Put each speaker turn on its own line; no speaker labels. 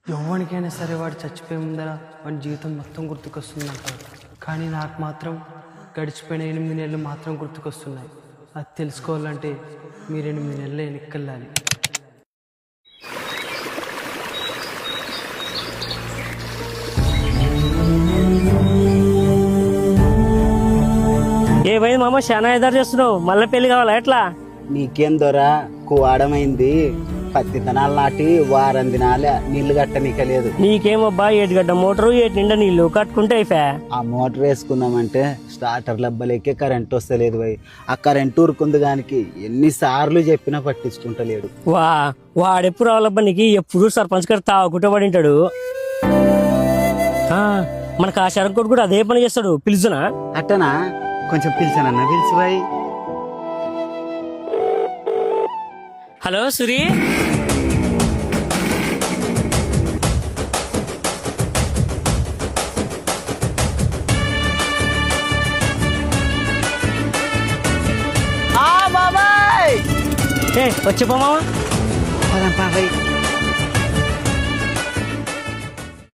ఎవరికైనా సరే వాడు చచ్చిపోయే ముందర వాడి జీవితం మొత్తం గుర్తుకొస్తుంది అంటారు. కానీ నాకు మాత్రం గడిచిపోయిన 8 నెలలు మాత్రం గుర్తుకొస్తున్నాయి. అది తెలుసుకోవాలంటే మీరు 8 నెలలు వెనక్కెళ్ళాలి.
ఏమైంది మామ చాలా ఎదురు చేస్తున్నావు? మళ్ళీ పెళ్లి కావాలా ఎట్లా?
నీకేం దొరా కువాడమైంది. పత్తి తనాలు నాటి వారం దినాలే నీళ్లు కట్టనీకలేదు.
నీకేమబ్బా 7 గడ్డ మోటారు 7 నిండా నీళ్లు కట్టుకుంటే అయిపోయా.
ఆ మోటార్ వేసుకున్నామంటే స్టార్టర్ లబ్బలేకే కరెంట్ వస్తలేదు భయ్. ఆ కరెంట్ ఊరుకుంది దానికి ఎన్నిసార్లు చెప్పినా పట్టించుకుంటలేడు.
వాడెప్పుడు రావాలబ్బా నీకు? ఎప్పుడు సర్పంచ్ గారు తాగుకుంటూ పడింటాడు. మనకు ఆ శరంకోటి కూడా అదే పని చేస్తాడు. పిలుచునా?
అట్టనా? కొంచెం పిలిచానన్నా పిలిచి భయ్.
హలో సురీ,
బాబాయ్
వచ్చే మామ.
బాబాయ్